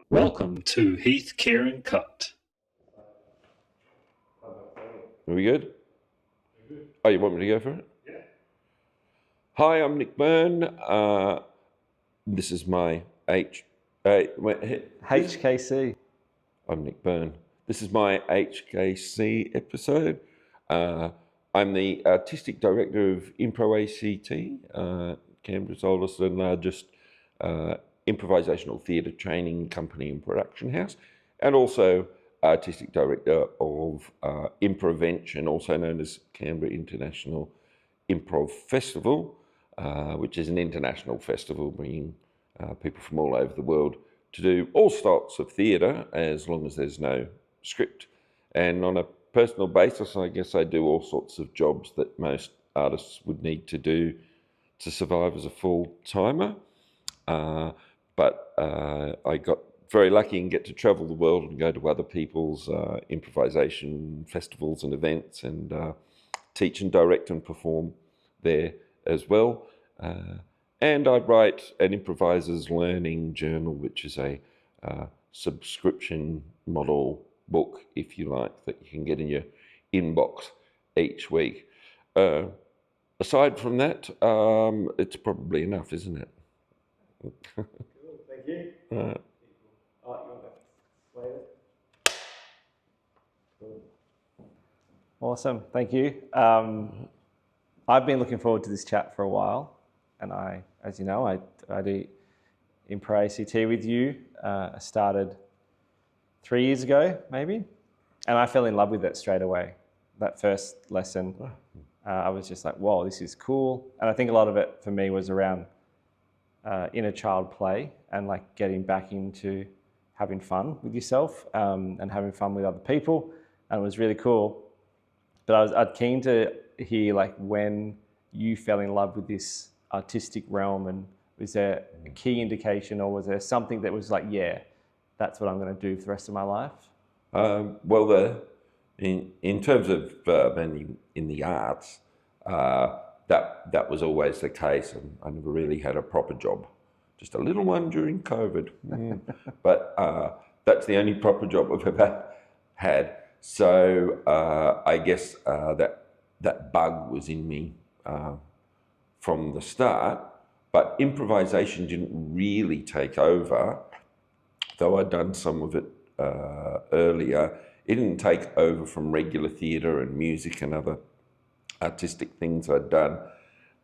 Welcome to Heath Keighran Cut. Are we good? Oh, you want me to go for it? Yeah. Hi, I'm Nick Byrne. This is my HKC. I'm Nick Byrne. This is my HKC episode. I'm the artistic director of Improv ACT, Canberra's oldest and largest improvisational theatre training company and production house, and also artistic director of Improvention, also known as Canberra International Improv Festival, which is an international festival bringing people from all over the world to do all sorts of theatre as long as there's no script. And on a personal basis, I guess I do all sorts of jobs that most artists would need to do to survive as a full-timer. But I got very lucky and get to travel the world and go to other people's improvisation festivals and events and teach and direct and perform there as well. And I write an improviser's learning journal, which is a subscription model book, if you like, that you can get in your inbox each week. Aside from that, it's probably enough, isn't it? Cool, thank you. You want to play it? Cool. Awesome, thank you. I've been looking forward to this chat for a while, and as you know, I do Improv ACT with you. I started 3 years ago, maybe, and I fell in love with it straight away. That first lesson, I was just like, whoa, this is cool. And I think a lot of it for me was around inner child play and like getting back into having fun with yourself and having fun with other people, and it was really cool. But I'd keen to hear like when you fell in love with this artistic realm, and was there a key indication, or was there something that was like, yeah, that's what I'm going to do for the rest of my life? Well, in terms of being in the arts, that was always the case, and I never really had a proper job, just a little one during COVID. But that's the only proper job I've ever had. So I guess that bug was in me from the start, but improvisation didn't really take over, though I'd done some of it earlier. It didn't take over from regular theatre and music and other artistic things I'd done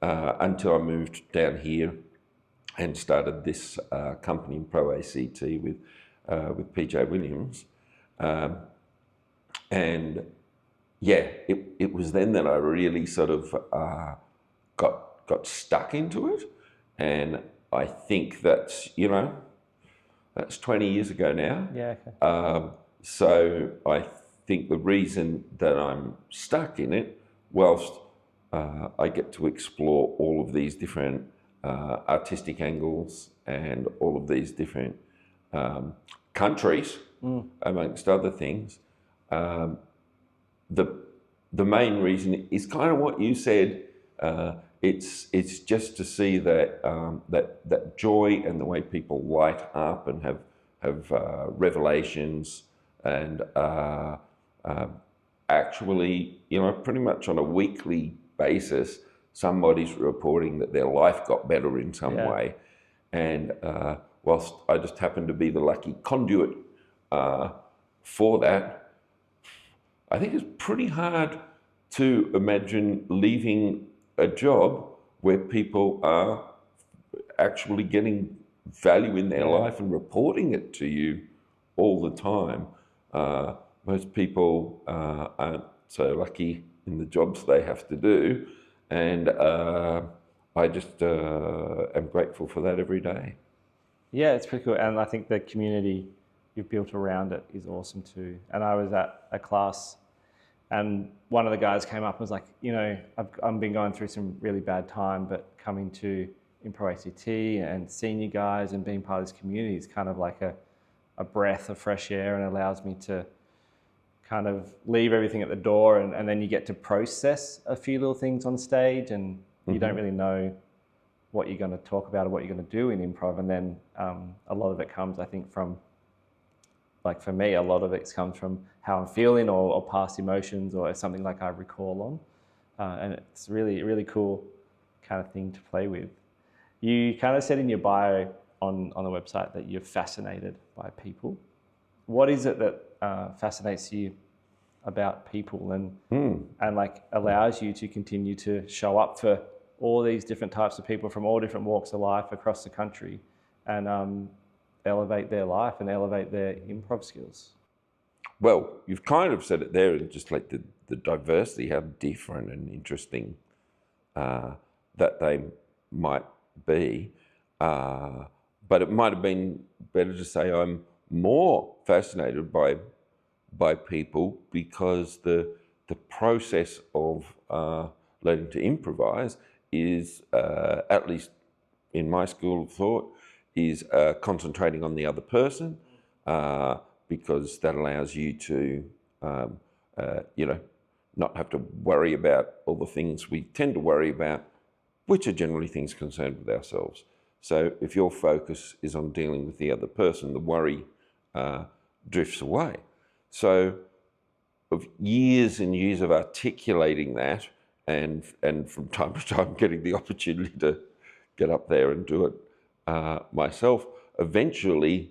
until I moved down here and started this company, Improv ACT, with PJ Williams. And yeah, it was then that I really sort of got stuck into it. And I think that's 20 years ago now. Yeah. Okay. So I think the reason that I'm stuck in it, whilst I get to explore all of these different artistic angles and all of these different countries, amongst other things, the main reason is kind of what you said. It's just to see that that joy and the way people light up and have revelations, and actually, pretty much on a weekly basis, somebody's reporting that their life got better in some way. And whilst I just happen to be the lucky conduit for that, I think it's pretty hard to imagine leaving a job where people are actually getting value in their life and reporting it to you all the time. Most people aren't so lucky in the jobs they have to do, and I just am grateful for that every day. Yeah, it's pretty cool, and I think the community you've built around it is awesome too. And I was at a class, and one of the guys came up and was like, I've been going through some really bad time, but coming to Improv ACT and seeing you guys and being part of this community is kind of like a breath of fresh air, and allows me to kind of leave everything at the door, and then you get to process a few little things on stage, and you don't really know what you're going to talk about or what you're going to do in improv. And then a lot of it comes, I think, from like for me, a lot of it comes from how I'm feeling or past emotions or something like I recall on. And it's really, really cool kind of thing to play with. You kind of said in your bio on the website that you're fascinated by people. What is it that fascinates you about people and like allows you to continue to show up for all these different types of people from all different walks of life across the country and elevate their life and elevate their improv skills? Well, you've kind of said it there, and just like the diversity, how different and interesting that they might be. But it might have been better to say I'm more fascinated by people because the process of learning to improvise is, at least in my school of thought, is concentrating on the other person because that allows you to, not have to worry about all the things we tend to worry about, which are generally things concerned with ourselves. So if your focus is on dealing with the other person, the worry drifts away. So of years and years of articulating that and from time to time getting the opportunity to get up there and do it myself, eventually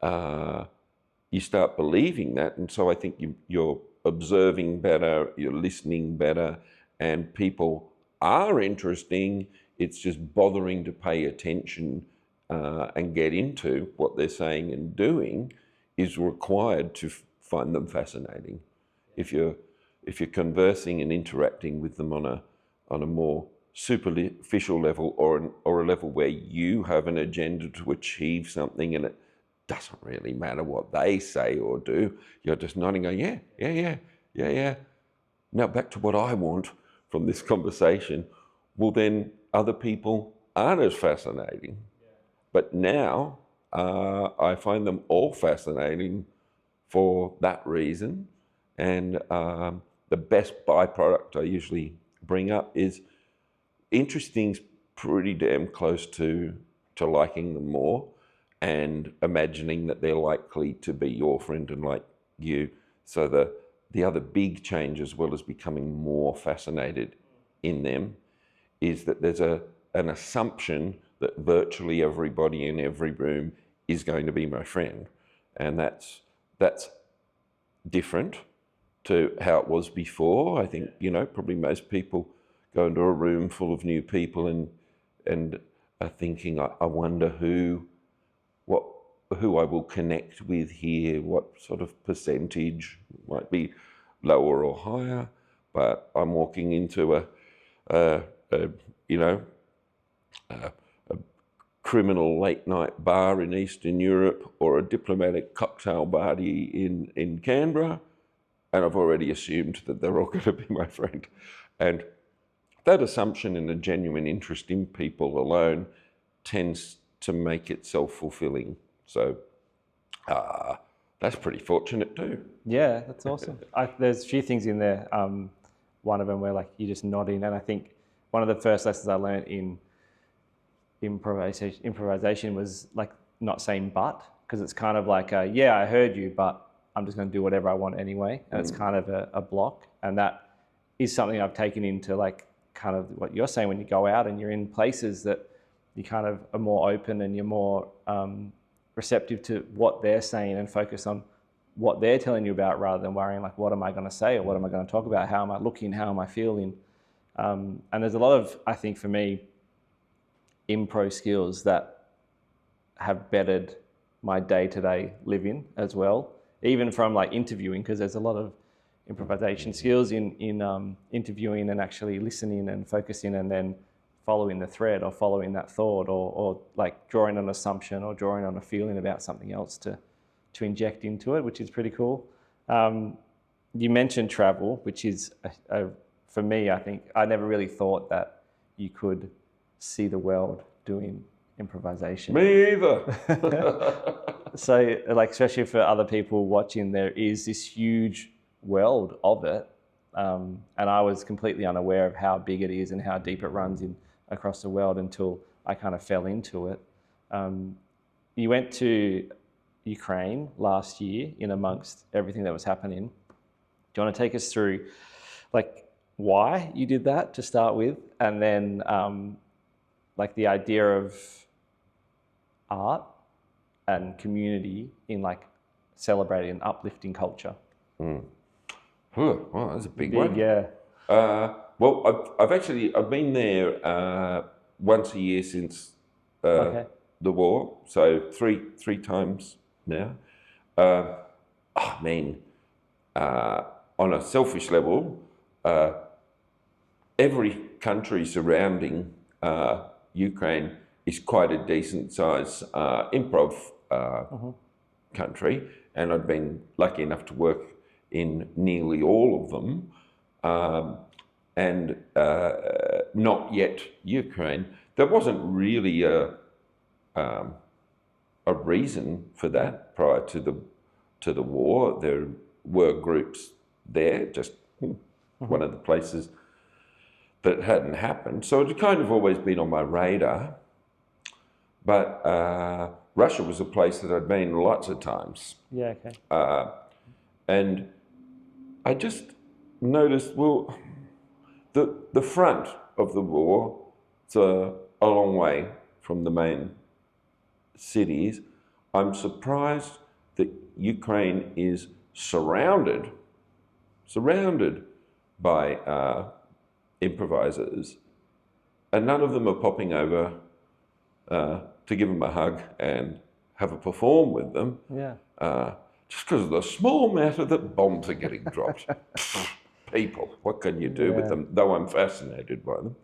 you start believing that. And so I think you're observing better, you're listening better, and people are interesting. It's just bothering to pay attention and get into what they're saying and doing is required to find them fascinating. If you're conversing and interacting with them on a more superficial level or a level where you have an agenda to achieve something and it doesn't really matter what they say or do, you're just nodding, going, yeah. Now back to what I want from this conversation. Well, then other people aren't as fascinating. But now I find them all fascinating for that reason. And the best byproduct I usually bring up is interesting's pretty damn close to liking them more and imagining that they're likely to be your friend and like you. So the other big change, as well as becoming more fascinated in them, is that there's an assumption that virtually everybody in every room is going to be my friend. And that's different to how it was before. I think, probably most people go into a room full of new people and are thinking, I wonder who I will connect with here, what sort of percentage might be lower or higher. But I'm walking into a criminal late night bar in Eastern Europe or a diplomatic cocktail party in Canberra, and I've already assumed that they're all going to be my friend. And that assumption and a genuine interest in people alone tends to make it self-fulfilling. So that's pretty fortunate too. Yeah, that's awesome. There's a few things in there. One of them where like you're just nodding, and I think one of the first lessons I learned in improvisation was like not saying but, because it's kind of like, yeah, I heard you, but I'm just going to do whatever I want anyway. And it's kind of a block. And that is something I've taken into like kind of what you're saying when you go out and you're in places that you kind of are more open and you're more receptive to what they're saying and focus on what they're telling you about rather than worrying like, what am I going to say or what am I going to talk about? How am I looking? How am I feeling? And there's a lot of, I think for me, improv skills that have bettered my day-to-day living as well, even from like interviewing, because there's a lot of improvisation skills in interviewing and actually listening and focusing and then following the thread or following that thought or like drawing an assumption or drawing on a feeling about something else to inject into it, which is pretty cool. You mentioned travel, which is, for me, I think I never really thought that you could see the world doing improvisation. Me either. So, like, especially for other people watching, there is this huge world of it, and I was completely unaware of how big it is and how deep it runs across the world until I kind of fell into it. You went to Ukraine last year in amongst everything that was happening. Do you want to take us through like why you did that to start with, and then like the idea of art and community in like celebrating and uplifting culture? Wow, that's a big one. Yeah. Well, I've been there once a year since Okay. the war, so three times now. I mean, on a selfish level, every country surrounding Ukraine is quite a decent size improv country, and I've been lucky enough to work in nearly all of them, and not yet Ukraine. There wasn't really a reason for that prior to the war. There were groups there, just one of the places that hadn't happened. So it had kind of always been on my radar. But Russia was a place that I'd been lots of times. Yeah, okay. And I just noticed, well, the front of the war, it's a long way from the main cities. I'm surprised that Ukraine is surrounded by improvisers, and none of them are popping over to give them a hug and have a perform with them. Yeah. Just because of the small matter that bombs are getting dropped. People, what can you do with them? Though I'm fascinated by them.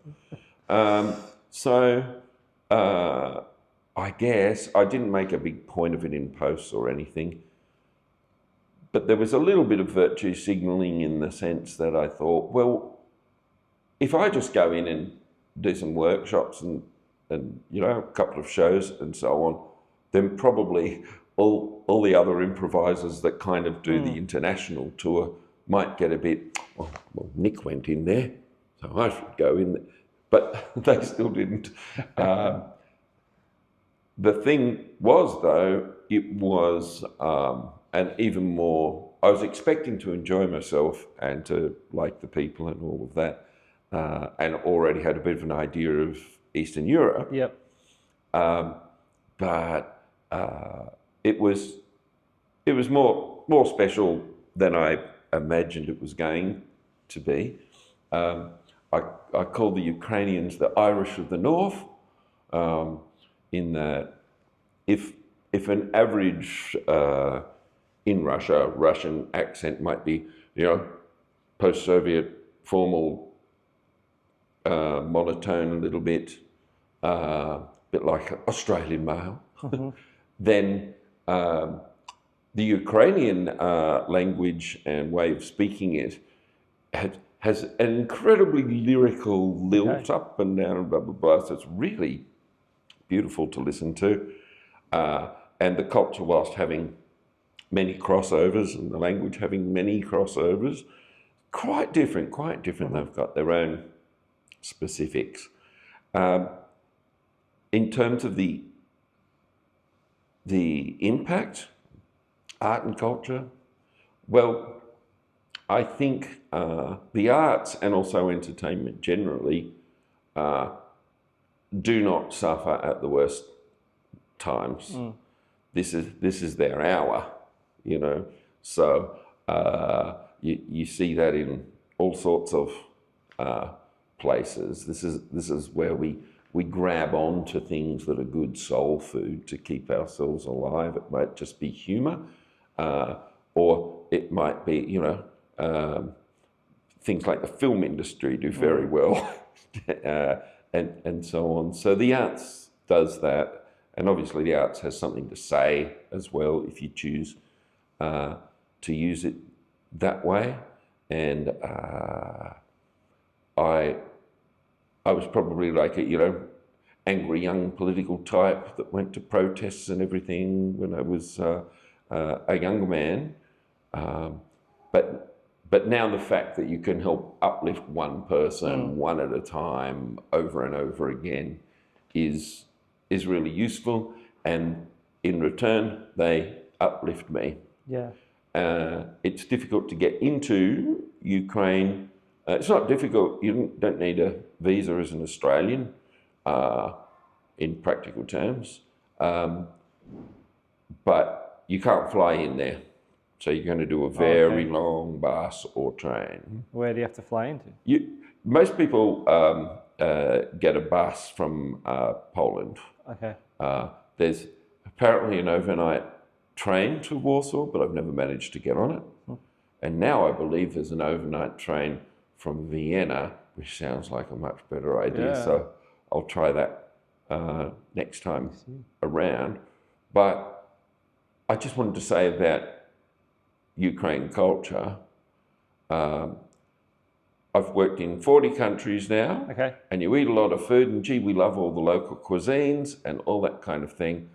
So I guess I didn't make a big point of it in posts or anything, but there was a little bit of virtue signalling in the sense that I thought, well, if I just go in and do some workshops and you know, a couple of shows and so on, then probably all the other improvisers that kind of do the international tour might get a bit, well, Nick went in there, so I should go in there. But they still didn't. The thing was, though, it was an even more, I was expecting to enjoy myself and to like the people and all of that, and already had a bit of an idea of Eastern Europe. Yep. But it was more special than I imagined it was going to be. I call the Ukrainians the Irish of the North, in that if an average in Russia Russian accent might be, you know, post-Soviet formal, monotone a little bit like an Australian male, then the Ukrainian language and way of speaking it has an incredibly lyrical lilt up and down and blah, blah, blah. So it's really beautiful to listen to. And the culture, whilst having many crossovers and the language having many crossovers, quite different. They've got their own specifics. In terms of the impact, art and culture, well, I think the arts and also entertainment generally do not suffer at the worst times. This is their hour, you know. So you see that in all sorts of places. This is where we grab on to things that are good soul food to keep ourselves alive. It might just be humour, or it might be, you know, things like the film industry do very well, and so on. So the arts does that, and obviously the arts has something to say as well if you choose to use it that way. And I was probably like a, you know, angry young political type that went to protests and everything when I was a younger man. But now the fact that you can help uplift one person one at a time over and over again is really useful, and in return they uplift me. Yeah. It's difficult to get into Ukraine. It's not difficult. You don't need a visa as an Australian, in practical terms. But you can't fly in there. So you're going to do a very long bus or train. Where do you have to fly into? Most people get a bus from Poland. Okay. There's apparently an overnight train to Warsaw, but I've never managed to get on it. And now I believe there's an overnight train from Vienna, which sounds like a much better idea. Yeah. So I'll try that next time around. But I just wanted to say about Ukraine culture. I've worked in 40 countries now, and you eat a lot of food, and gee, we love all the local cuisines and all that kind of thing.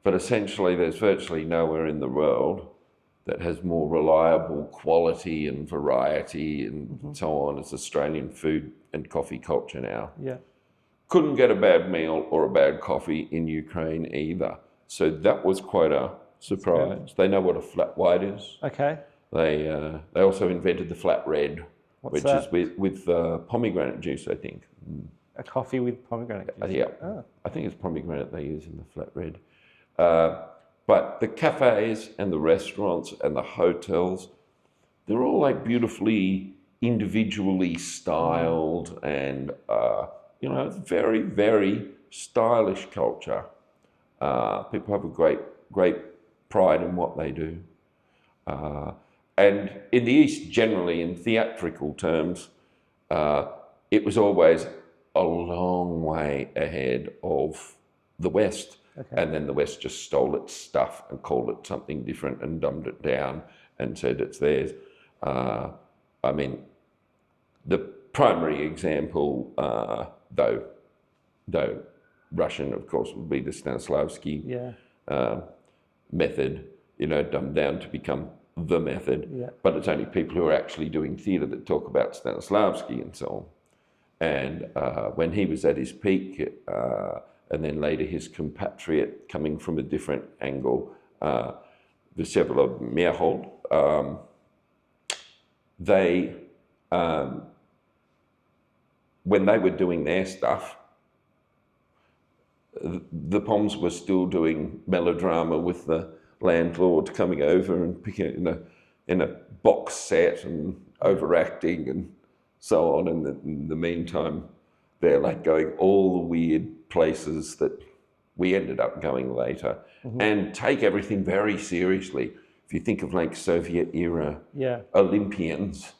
But essentially, there's virtually nowhere in the world that has more reliable quality and variety and so on as Australian food and coffee culture now. Yeah. Couldn't get a bad meal or a bad coffee in Ukraine either. So that was quite a surprise. They know what a flat white is. Okay. They also invented the flat red, What's which that? is with pomegranate juice, I think. A coffee with pomegranate juice? Yeah. Oh. I think it's pomegranate they use in the flat red. But the cafes and the restaurants and the hotels, they're all like beautifully individually styled and, it's very, very stylish culture. People have a great pride in what they do. And in the East, generally, in theatrical terms, it was always a long way ahead of the West. And then the West just stole its stuff and called it something different and dumbed it down and said it's theirs. I mean, the primary example, though Russian, of course, would be the Stanislavski method, dumbed down to become the method. Yeah. But it's only people who are actually doing theatre that talk about Stanislavski and so on. And when he was at his peak, and then later his compatriot coming from a different angle, Vsevolod Mierhold, they, when they were doing their stuff, the Poms were still doing melodrama with the landlord coming over and picking in a box set and overacting and so on. And in the meantime, they're like going all the weird places that we ended up going later, and take everything very seriously. If you think of like Soviet era Olympians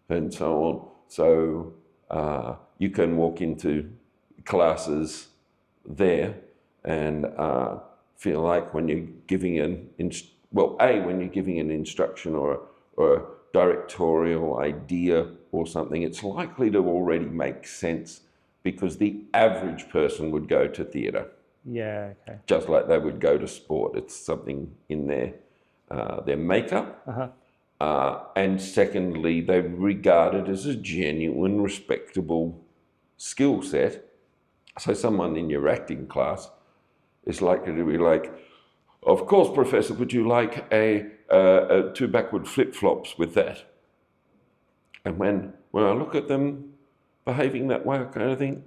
and so on. So you can walk into classes there and feel like when you're giving when you're giving an instruction or a directorial idea or something, it's likely to already make sense because the average person would go to theatre. Yeah, okay. Just like they would go to sport. It's something in their makeup. And secondly, they regard it as a genuine, respectable skill set. So someone in your acting class is likely to be like, of course, Professor, would you like a 2 backward flip-flops with that? And when I look at them behaving that way, I kind of think,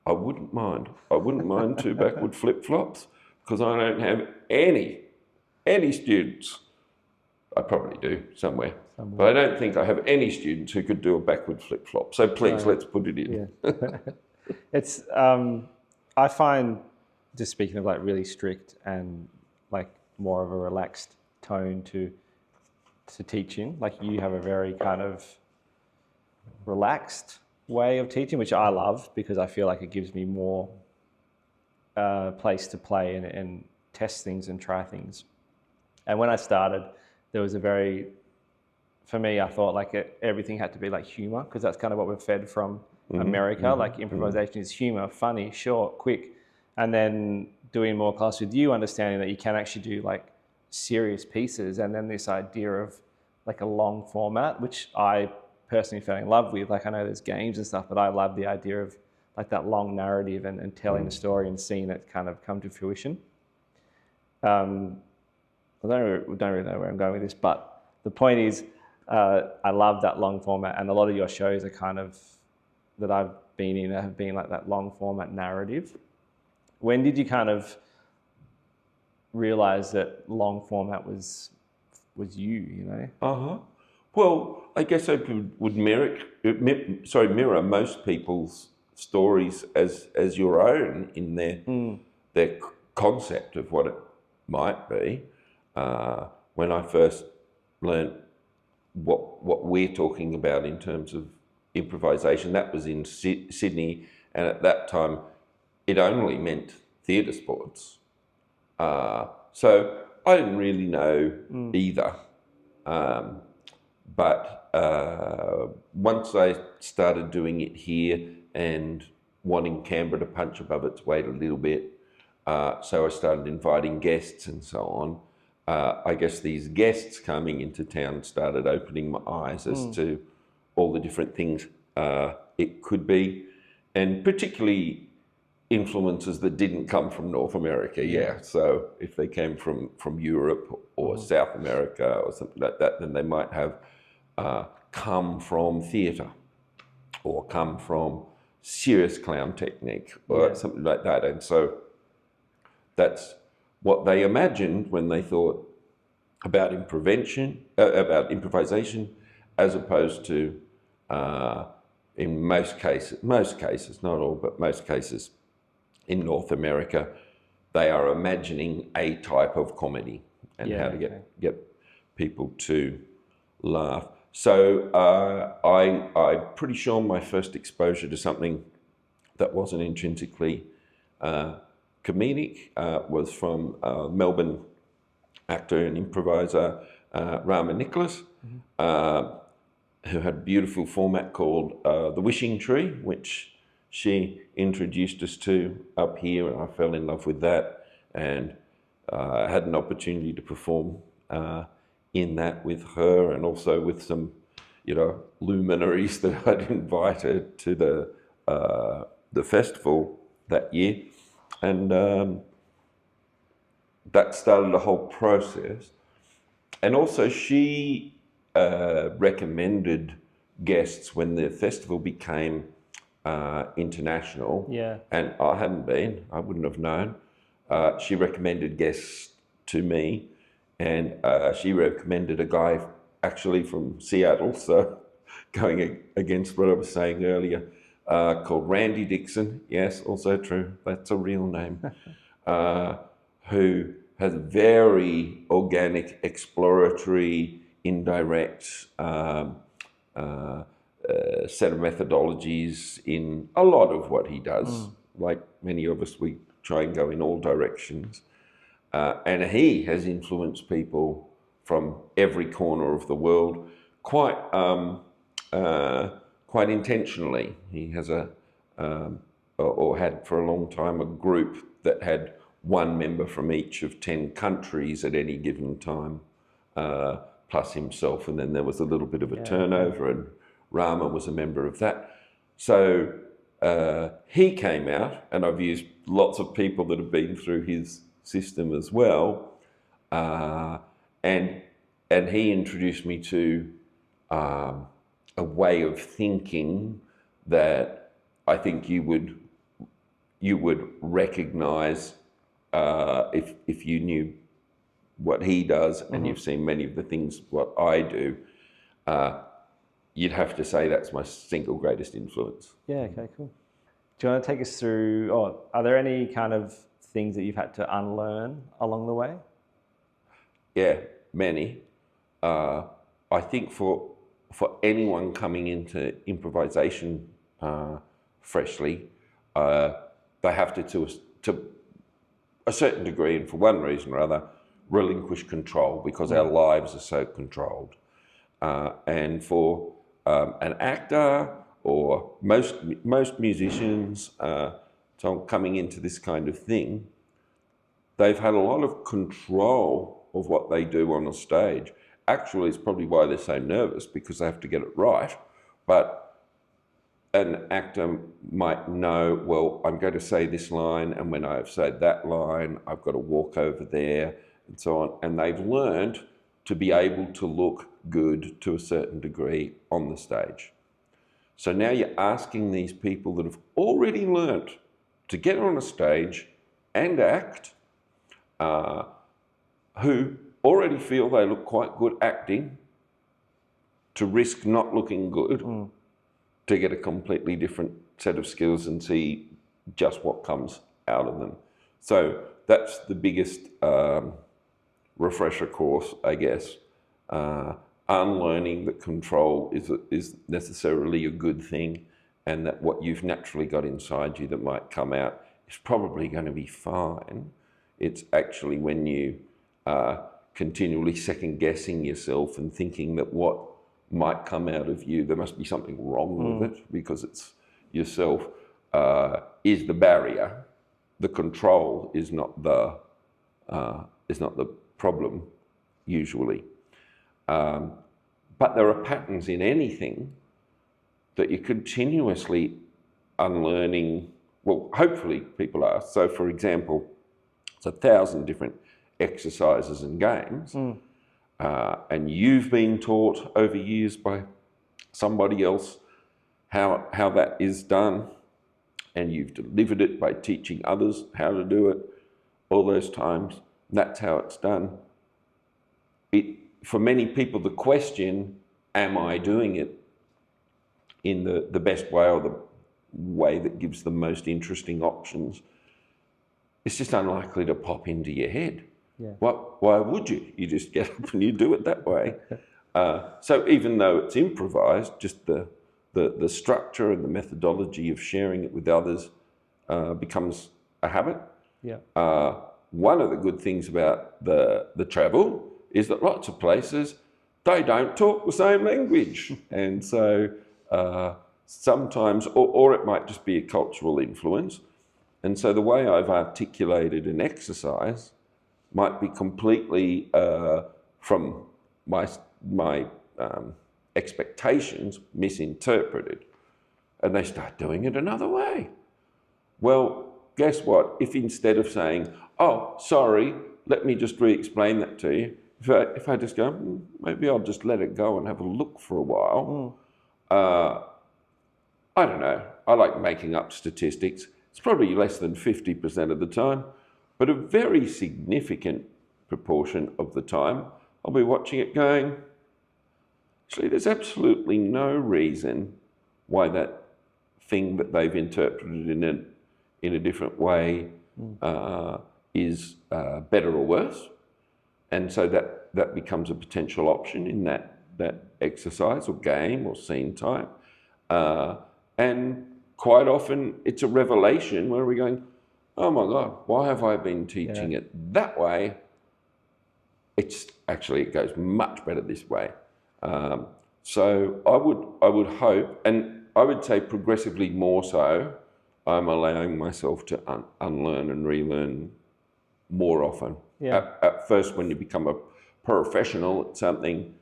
I wouldn't mind. I wouldn't mind 2 backward flip-flops because I don't have any students. I probably do somewhere. But I don't think I have any students who could do a backward flip-flop. So please, let's put it in. Yeah. It's, I find, just speaking of like really strict and like more of a relaxed tone to teaching, like you have a very kind of relaxed way of teaching, which I love because I feel like it gives me more place to play and test things and try things. And when I started, there was for me, I thought like everything had to be like humor because that's kind of what we're fed from America. Like improvisation is humor, funny, short, quick. And then doing more class with you, understanding that you can actually do like serious pieces, and then this idea of like a long format, which I personally fell in love with. Like I know there's games and stuff, but I love the idea of like that long narrative and telling the story and seeing it kind of come to fruition. don't really know where I'm going with this, but the point is, I love that long format, and a lot of your shows are kind of, that I've been in, have been like that long format narrative. When did you kind of realize that long format was you know? Well, I guess I would mirror most people's stories as your own in their concept of what it might be. When I first learned what we're talking about in terms of improvisation, that was in Sydney, and at that time it only meant theatre sports. So I didn't really know either. But once I started doing it here and wanting Canberra to punch above its weight a little bit, so I started inviting guests and so on. I guess these guests coming into town started opening my eyes as to all the different things it could be, and particularly influences that didn't come from North America. So if they came from Europe or South America or something like that, then they might have come from theatre or come from serious clown technique or something like that. And so that's what they imagined when they thought about improvisation, as opposed to, in most cases, not all, but most cases in North America, they are imagining a type of comedy and how to get people to laugh. So I'm pretty sure my first exposure to something that wasn't intrinsically comedic was from Melbourne actor and improviser Rama Nicholas, who had a beautiful format called The Wishing Tree, which she introduced us to up here, and I fell in love with that, and I had an opportunity to perform in that with her, and also with some, luminaries that I'd invited to the festival that year, and that started a whole process. And also she recommended guests when the festival became international, and I hadn't been, I wouldn't have known. She recommended guests to me, and she recommended a guy actually from Seattle, so going against what I was saying earlier, called Randy Dixon. Yes, also true, that's a real name. Who has very organic, exploratory, indirect set of methodologies in a lot of what he does. Like many of us, we try and go in all directions. And he has influenced people from every corner of the world quite intentionally. He has or had for a long time, a group that had one member from each of 10 countries at any given time, plus himself, and then there was a little bit of a turnover, and Rama was a member of that. So he came out, and I've used lots of people that have been through his system as well, and he introduced me to a way of thinking that I think you would recognize if you knew what he does, and you've seen many of the things what I do. You'd have to say that's my single greatest influence. Yeah, okay, cool. Do you want to take us through, or are there any kind of things that you've had to unlearn along the way? Yeah, many. I think for anyone coming into improvisation freshly, they have to a certain degree, and for one reason or other, relinquish control, because our lives are so controlled. And for an actor or most musicians, so coming into this kind of thing, they've had a lot of control of what they do on a stage. Actually, it's probably why they're so nervous, because they have to get it right. But an actor might know, well, I'm going to say this line, and when I've said that line, I've got to walk over there, and so on, and they've learned to be able to look good to a certain degree on the stage. So now you're asking these people that have already learnt to get on a stage and act, who already feel they look quite good acting, to risk not looking good, to get a completely different set of skills and see just what comes out of them. So that's the biggest refresher course, I guess. Unlearning that control is necessarily a good thing, and that what you've naturally got inside you that might come out is probably going to be fine. It's actually when you continually second guessing yourself and thinking that what might come out of you, there must be something wrong with it because it's yourself, is the barrier. The control is not the problem usually. But there are patterns in anything that you're continuously unlearning. Well, hopefully people are. So for example, it's 1,000 different exercises and games, and you've been taught over years by somebody else how that is done, and you've delivered it by teaching others how to do it all those times. That's how it's done. For many people, the question, am I doing it in the best way or the way that gives the most interesting options, it's just unlikely to pop into your head. Yeah. Why would you? You just get up and you do it that way. So even though it's improvised, just the structure and the methodology of sharing it with others becomes a habit. Yeah. One of the good things about the travel is that lots of places, they don't talk the same language. And so sometimes, or it might just be a cultural influence. And so the way I've articulated an exercise might be completely from my expectations misinterpreted. And they start doing it another way. Well, guess what? If instead of saying, oh, sorry, let me just re-explain that to you, if I just go, maybe I'll just let it go and have a look for a while. I don't know. I like making up statistics. It's probably less than 50% of the time, but a very significant proportion of the time, I'll be watching it going, actually, there's absolutely no reason why that thing that they've interpreted in a different way is better or worse. And so that becomes a potential option in that exercise or game or scene type. And quite often it's a revelation where we're going, oh my God, why have I been teaching it that way? It goes much better this way. So I would hope, and I would say progressively more so, I'm allowing myself to unlearn and relearn more often. Yeah. At first, when you become a professional at something,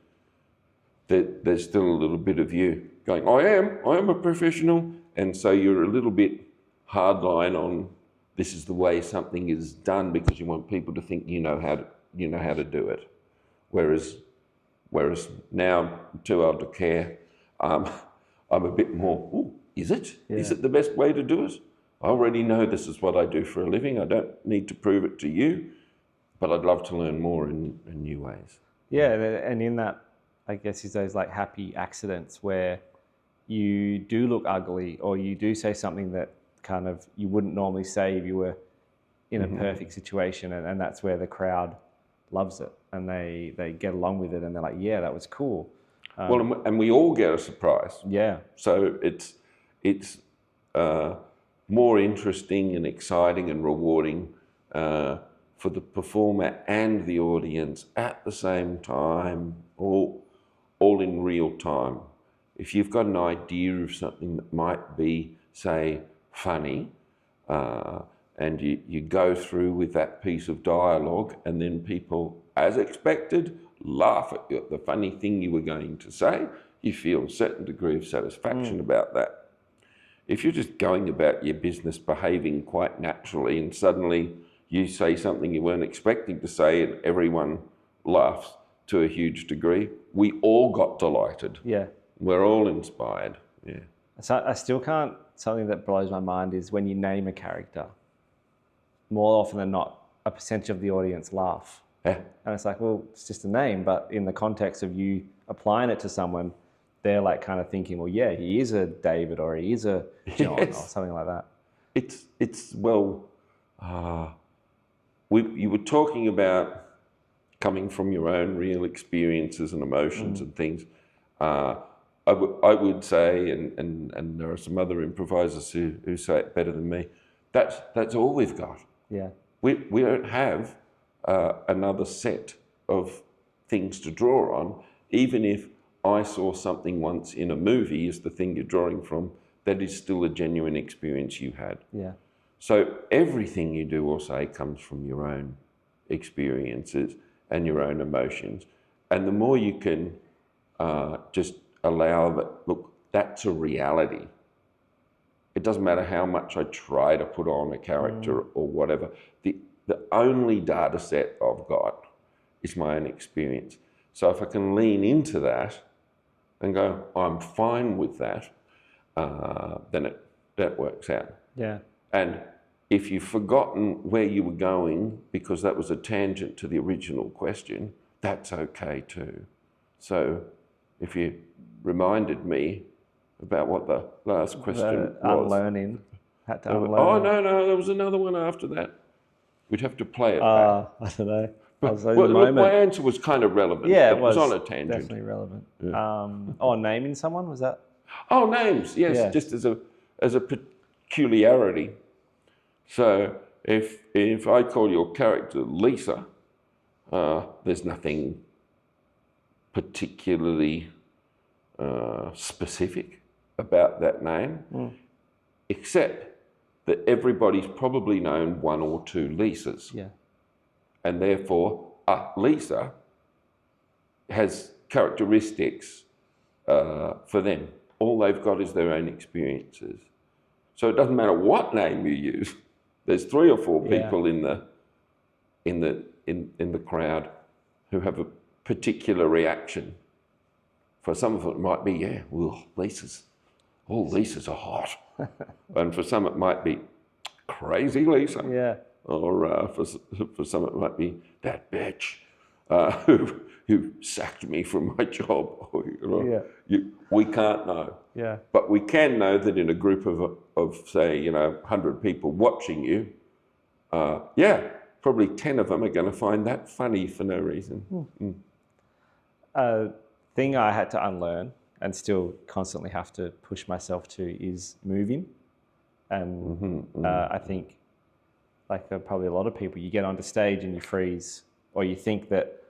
there's still a little bit of you going, I am a professional. And so you're a little bit hardline on this is the way something is done because you want people to think you know how to do it. Whereas now I'm too old to care. I'm a bit more, ooh, is it? Yeah. Is it the best way to do it? I already know this is what I do for a living. I don't need to prove it to you, but I'd love to learn more in new ways. Yeah, and in that, I guess, is those like happy accidents where you do look ugly or you do say something that kind of you wouldn't normally say if you were in a perfect situation, and that's where the crowd loves it and they get along with it and they're like, yeah, that was cool. Well, and we all get a surprise. Yeah. So it's more interesting and exciting and rewarding for the performer and the audience at the same time, all in real time. If you've got an idea of something that might be, say, funny, and you go through with that piece of dialogue, and then people, as expected, laugh at the funny thing you were going to say, you feel a certain degree of satisfaction about that. If you're just going about your business behaving quite naturally and suddenly you say something you weren't expecting to say and everyone laughs to a huge degree. We all got delighted. Yeah. We're all inspired. Yeah. So I still can't, something that blows my mind is when you name a character, more often than not, a percentage of the audience laugh. Yeah. And it's like, well, it's just a name, but in the context of you applying it to someone, they're like kind of thinking, well, yeah, he is a David or he is a John or something like that. It's well, you were talking about coming from your own real experiences and emotions and things. I would say, and there are some other improvisers who say it better than me, that's all we've got. Yeah. We don't have another set of things to draw on, even if I saw something once in a movie is the thing you're drawing from, that is still a genuine experience you had. Yeah. So everything you do or say comes from your own experiences and your own emotions. And the more you can just allow that, look, that's a reality. It doesn't matter how much I try to put on a character or whatever. The only data set I've got is my own experience. So if I can lean into that and go, I'm fine with that, then that works out. Yeah. And if you've forgotten where you were going because that was a tangent to the original question, that's okay too. So if you reminded me about what the last question was. Unlearning. Had to unlearn. Oh, no, there was another one after that. We'd have to play it back. I don't know. My answer was kind of relevant. Yeah, it was on a tangent. Definitely relevant. Yeah. Naming someone, was that? Oh, names, yes, Yeah. just as a peculiarity. So if I call your character Lisa, there's nothing particularly specific about that name, except that everybody's probably known one or two Lisas. Yeah. And therefore, Lisa has characteristics for them. All they've got is their own experiences. So it doesn't matter what name you use. There's 3 or 4 people in the crowd who have a particular reaction. For some of it might be, Lisas. All Lisas are hot. And for some it might be crazy Lisa. Yeah. Or for some it might be that bitch who sacked me from my job. We can't know. Yeah. But we can know that in a group of say, 100 people watching you, probably 10 of them are going to find that funny for no reason. Thing I had to unlearn and still constantly have to push myself to is moving. And I think, like probably a lot of people, you get onto stage and you freeze, or you think that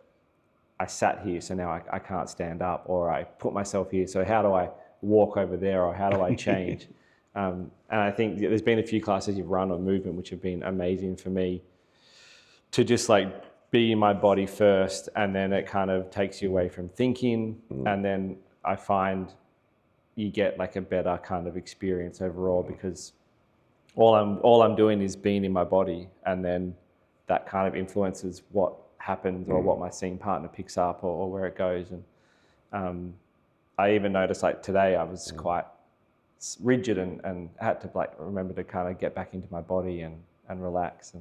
I sat here, so now I can't stand up, or I put myself here, so how do I walk over there, or how do I change? And I think there's been a few classes you've run on movement which have been amazing for me to just like be in my body first, and then it kind of takes you away from thinking, and then I find you get like a better kind of experience overall, because all I'm doing is being in my body, and then that kind of influences what happens or what my scene partner picks up or where it goes. And I even noticed like today I was quite rigid and had to like remember to kind of get back into my body and relax,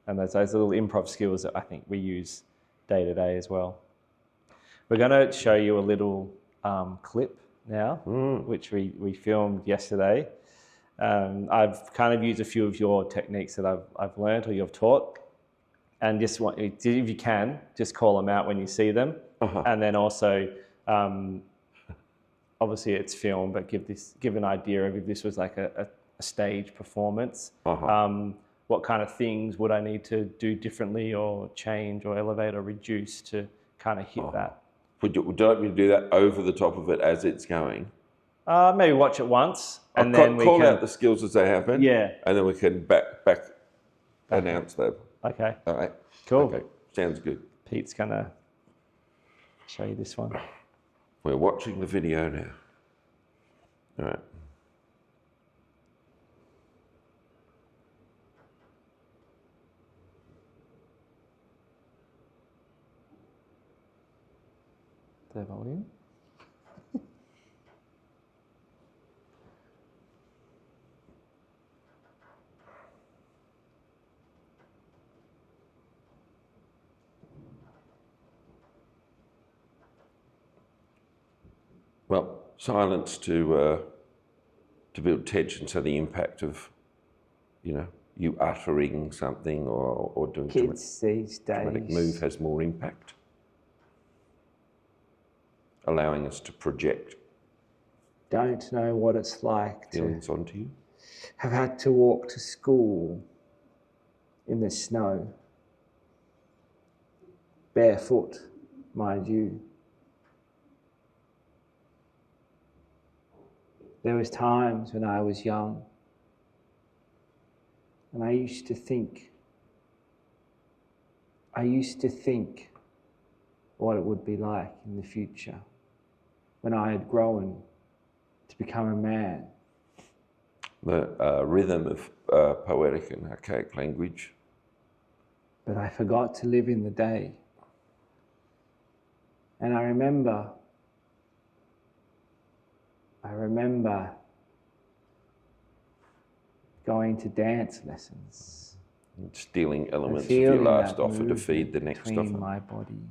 and there's those little improv skills that I think we use day to day as well. We're going to show you a little clip now, which we filmed yesterday. I've kind of used a few of your techniques that I've learned or you've taught, and just want, if you can, just call them out when you see them, and then also, obviously it's film, but give an idea of if this was like a stage performance. What kind of things would I need to do differently or change or elevate or reduce to kind of hit that? Would you like me to do that over the top of it as it's going? Maybe watch it once and then we call out the skills as they happen. Yeah. And then we can back announce them. Okay. All right. Cool. Okay. Sounds good. Pete's going to show you this one. We're watching the video now. All right. their volume. Well, silence to build tension, so the impact of, you uttering something or doing Kids these dramatic days move has more impact, allowing us to project don't know what it's like to feelings onto you. have had to walk to school in the snow, barefoot, mind you. There was times when I was young and I used to think what it would be like in the future when I had grown to become a man. The rhythm of poetic and archaic language. But I forgot to live in the day. And I remember going to dance lessons. Stealing elements of feeling your last that offer to feed the next between offer. my body,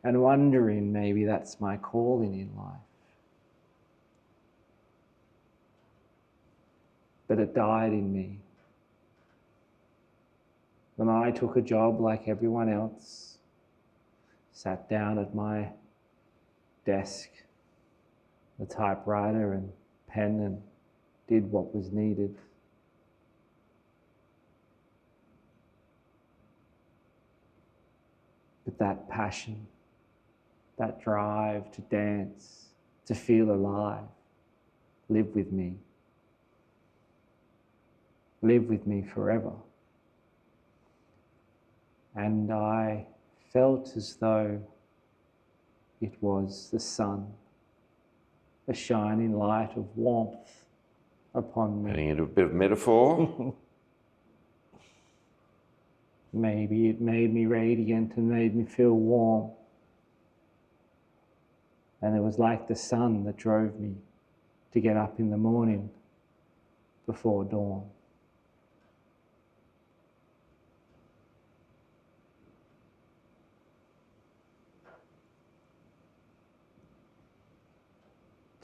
and wondering maybe that's my calling in life. But it died in me. When I took a job like everyone else, sat down at my desk, the typewriter and pen, and did what was needed. But that passion, that drive to dance, to feel alive, live with me. Live with me forever. And I felt as though it was the sun, a shining light of warmth upon me. Adding into a bit of metaphor. Maybe it made me radiant and made me feel warm. And it was like the sun that drove me to get up in the morning before dawn.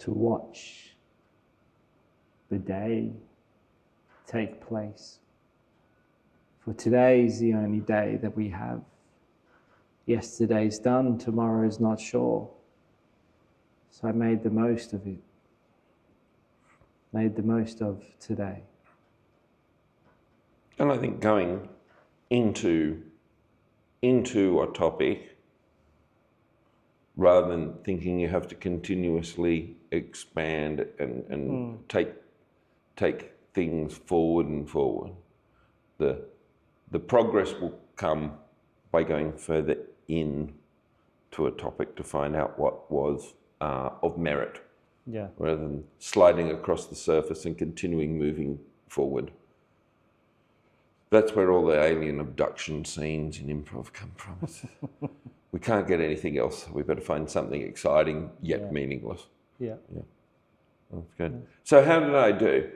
To watch the day take place. For today is the only day that we have. Yesterday's done, tomorrow's not sure. So I made the most of it. Made the most of today. And I think going into a topic, rather than thinking you have to continuously expand and take things forward and forward, the progress will come by going further in to a topic to find out what was of merit, rather than sliding across the surface and continuing moving forward. That's where all the alien abduction scenes in improv come from. We can't get anything else. We better find something exciting yet meaningless. Yeah. That's good. So how did I do?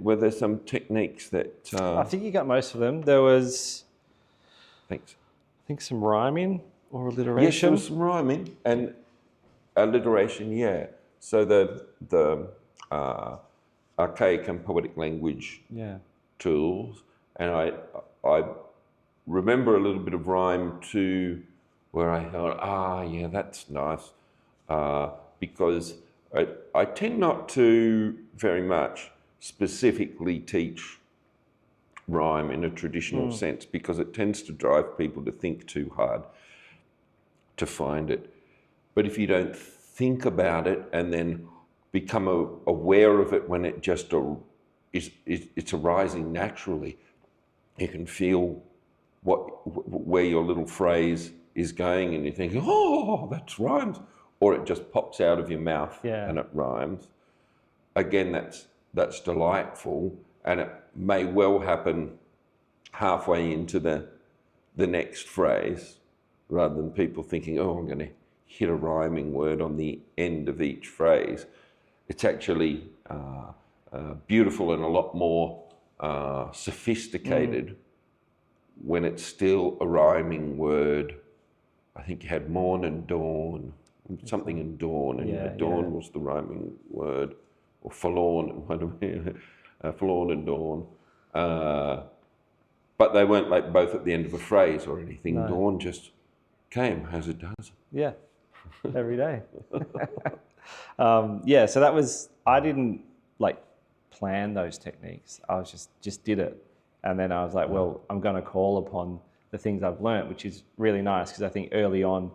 Were there some techniques that... I think you got most of them. There was... Thanks. I think some rhyming or alliteration. Yes, there was some rhyming and alliteration, yeah. So the archaic and poetic language tools, and I remember a little bit of rhyme too, where I thought, that's nice, because I tend not to very much specifically teach rhyme in a traditional sense, because it tends to drive people to think too hard to find it. But if you don't think about it and then become aware of it when it just it's arising naturally, you can feel where your little phrase is going, and you think, oh, that rhymes, or it just pops out of your mouth and it rhymes. Again, that's delightful, and it may well happen halfway into the next phrase, rather than people thinking, oh, I'm going to hit a rhyming word on the end of each phrase. It's actually beautiful and a lot more sophisticated when it's still a rhyming word. I think you had morn and dawn, something in dawn, and dawn was the rhyming word, or forlorn, forlorn and dawn. But they weren't like both at the end of a phrase or anything. No. Dawn just came as it does. Yeah, every day. So that was, I didn't like plan those techniques. I was just did it. And then I was like, well, I'm going to call upon the things I've learned, which is really nice, because I think early on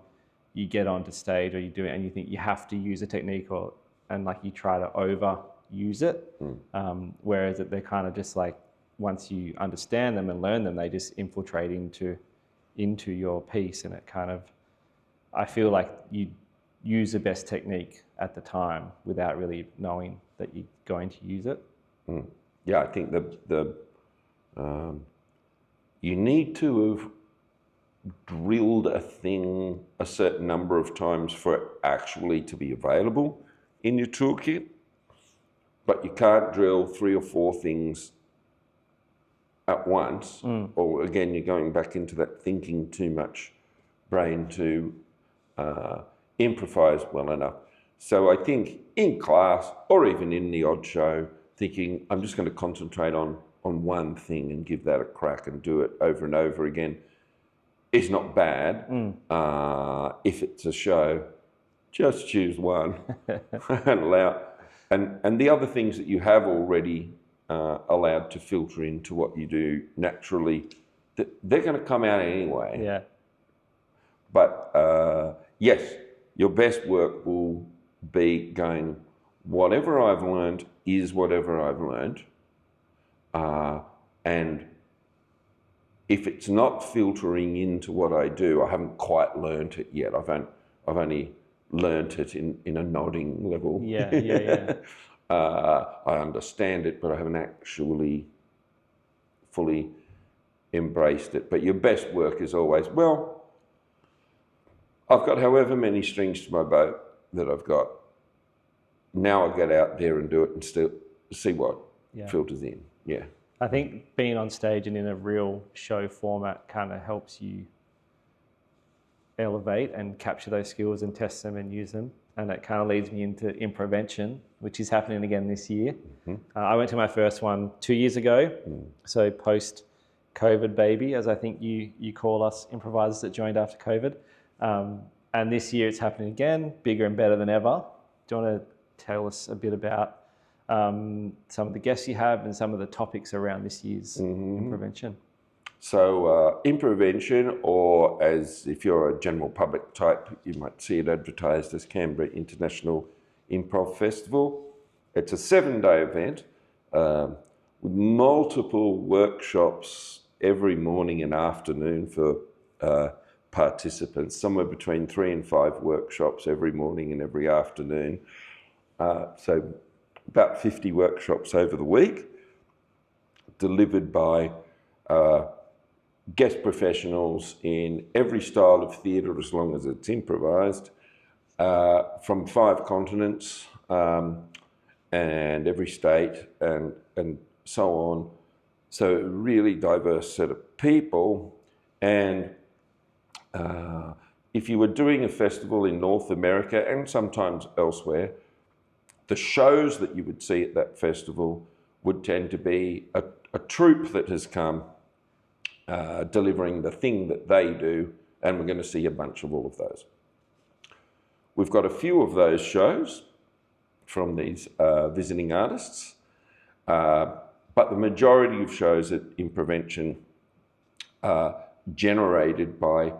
you get onto stage or you do it and you think you have to use a technique, and like you try to overuse it. Whereas they're kind of just like, once you understand them and learn them, they just infiltrate into your piece, and it kind of, I feel like you use the best technique at the time without really knowing that you're going to use it. Yeah, I think you need to have drilled a thing a certain number of times for it actually to be available in your toolkit, but you can't drill 3 or 4 things at once, or again, you're going back into that thinking too much brain to improvise well enough. So I think in class, or even in the odd show, thinking I'm just going to concentrate on one thing and give that a crack and do it over and over again is not bad. If it's a show, just choose one and allow. And the other things that you have already allowed to filter into what you do naturally, they're going to come out anyway. Yeah. But yes, your best work will be going, whatever I've learned is whatever I've learned. And if it's not filtering into what I do, I haven't quite learned it yet. I've only learned it in a nodding level. Yeah. I understand it, but I haven't actually fully embraced it. But your best work is always, well, I've got however many strings to my bow that I've got. Now I get out there and do it and still see what filters in. Yeah. I think being on stage and in a real show format kind of helps you elevate and capture those skills and test them and use them. And that kind of leads me into improvention, which is happening again this year. I went to my first one 2 years ago, so post-COVID baby, as I think you call us improvisers that joined after COVID. And this year it's happening again, bigger and better than ever. Do you want to tell us a bit about some of the guests you have and some of the topics around this year's improvention? So improvention, or as if you're a general public type, you might see it advertised as Canberra International Improv Festival. It's a 7-day event with multiple workshops every morning and afternoon for participants, somewhere between 3 and 5 workshops every morning and every afternoon. So about 50 workshops over the week, delivered by guest professionals in every style of theatre, as long as it's improvised, from 5 continents and every state and so on. So a really diverse set of people. And if you were doing a festival in North America and sometimes elsewhere, the shows that you would see at that festival would tend to be a troupe that has come delivering the thing that they do, and we're going to see a bunch of all of those. We've got a few of those shows from these visiting artists, but the majority of shows at Improvention are generated by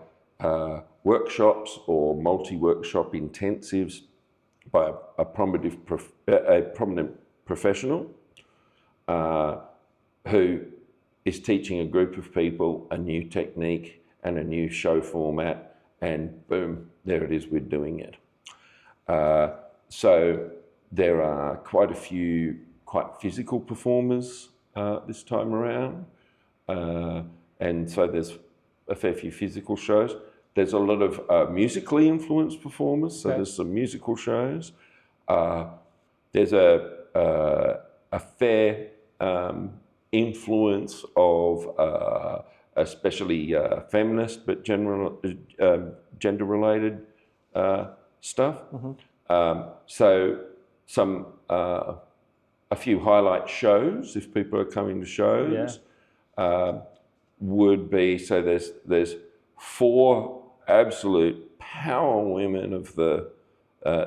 workshops or multi-workshop intensives by a prominent professional who is teaching a group of people a new technique and a new show format, and boom, there it is, we're doing it. So there are quite a few quite physical performers this time around, and so there's a fair few physical shows. There's a lot of musically influenced performers, so Okay. there's some musical shows. There's a fair influence of especially feminist but gender-related stuff. So some a few highlight shows, if people are coming to shows, would be, so there's 4 absolute power women of the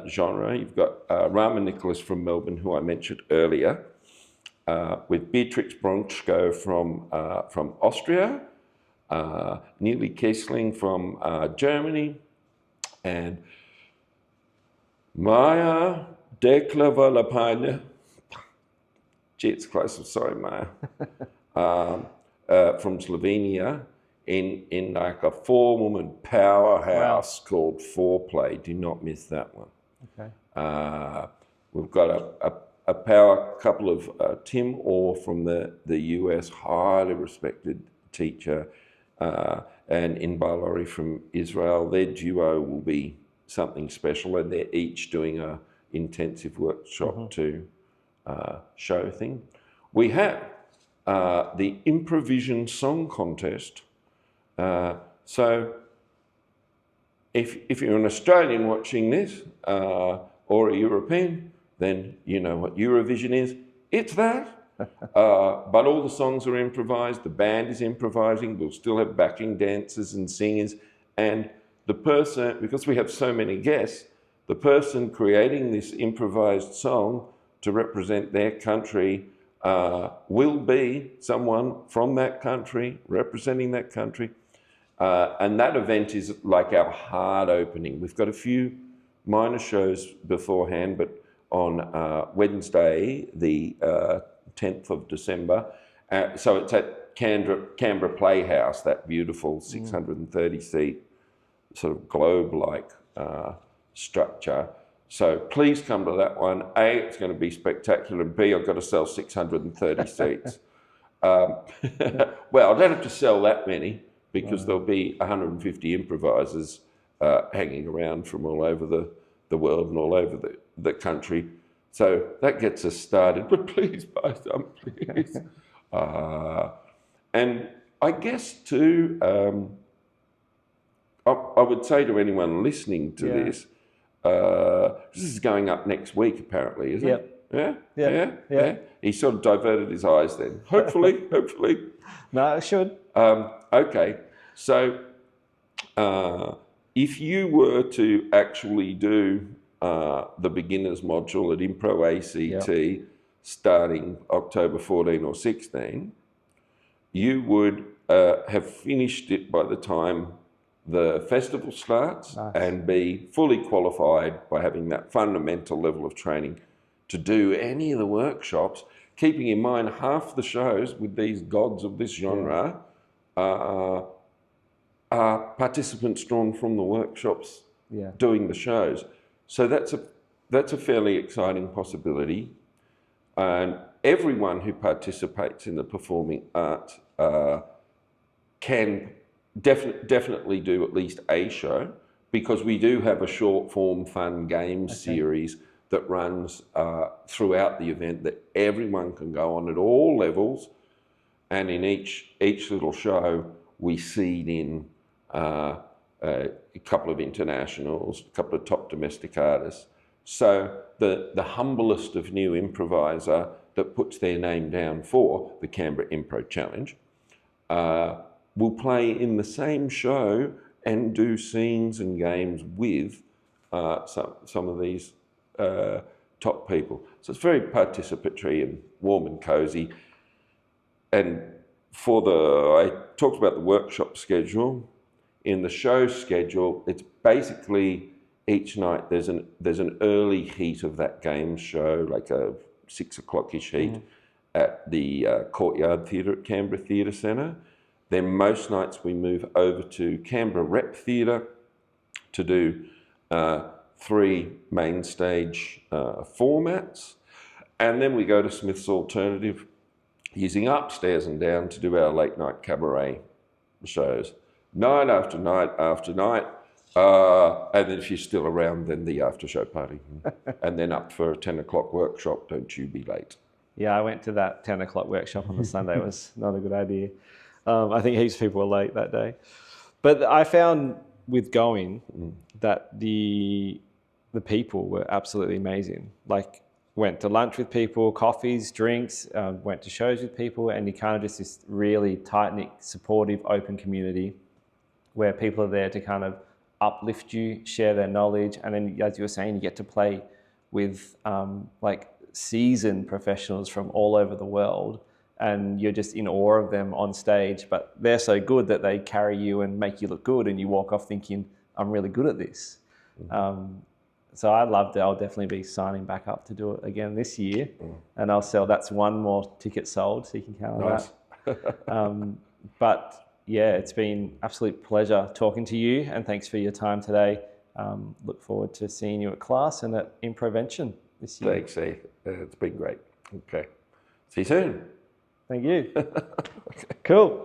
genre. You've got Rama Nicholas from Melbourne, who I mentioned earlier, with Beatrix Bronschko from Austria, Neely Kessling from Germany, and Maya Dekla. Gee, it's close. I'm sorry, Maya. From Slovenia, in like a 4-woman powerhouse called Foreplay. Do not miss that one. Okay. We've got a power couple of Tim Orr from the US, highly respected teacher, and Inbar Lori from Israel. Their duo will be something special, and they're each doing a intensive workshop to show thing. We have the Improvision Song Contest. So if you're an Australian watching this, or a European, then you know what Eurovision is. It's that. But all the songs are improvised, the band is improvising, we'll still have backing dancers and singers, and the person, because we have so many guests, the person creating this improvised song to represent their country will be someone from that country, representing that country. And that event is like our hard opening. We've got a few minor shows beforehand, but on Wednesday, the 10th of December, so it's at Canberra Playhouse, that beautiful 630-seat sort of globe-like structure. So please come to that one. A, it's going to be spectacular, and B, I've got to sell 630 seats. Well, I don't have to sell that many, because there'll be 150 improvisers hanging around from all over the world and all over the country. So that gets us started, but please buy some, please. And I guess too, I would say to anyone listening to this is going up next week apparently, isn't it? Yeah. He sort of diverted his eyes then. Hopefully. No, it should. Okay, so if you were to actually do the beginners module at Impro ACT starting October 14 or 16, you would have finished it by the time the festival starts. Nice. And be fully qualified by having that fundamental level of training to do any of the workshops, keeping in mind half the shows with these gods of this genre are participants drawn from the workshops doing the shows. So that's a fairly exciting possibility. And everyone who participates in the performing arts can definitely do at least a show, because we do have a short form fun games series that runs throughout the event that everyone can go on at all levels. And in each little show, we seed in a couple of internationals, a couple of top domestic artists. So the humblest of new improviser that puts their name down for the Canberra Improv Challenge will play in the same show and do scenes and games with some of these top people. So it's very participatory and warm and cozy. And I talked about the workshop schedule. In the show schedule, it's basically each night there's an early heat of that game show, like a 6 o'clock-ish heat at the Courtyard Theatre at Canberra Theatre Centre. Then most nights we move over to Canberra Rep Theatre to do 3 main stage formats. And then we go to Smith's Alternative, using upstairs and down to do our late night cabaret shows. night after night after night. And then if you're still around, then the after show party. And then up for a 10 o'clock workshop, don't you be late. Yeah, I went to that 10 o'clock workshop on the Sunday. It was not a good idea. I think heaps of people were late that day. But I found with going that the people were absolutely amazing. Like, went to lunch with people, coffees, drinks, went to shows with people, and you kind of just this really tight-knit, supportive, open community where people are there to kind of uplift you, share their knowledge, and then, as you were saying, you get to play with like seasoned professionals from all over the world, and you're just in awe of them on stage, but they're so good that they carry you and make you look good, and you walk off thinking, I'm really good at this. So I loved it. I'll definitely be signing back up to do it again this year, and I'll sell. That's one more ticket sold, so you can count on that. But yeah, it's been absolute pleasure talking to you, and thanks for your time today. Look forward to seeing you at class and at Improvention this year. Thanks, Heath. It's been great. Okay. See you soon. Thank you. Cool.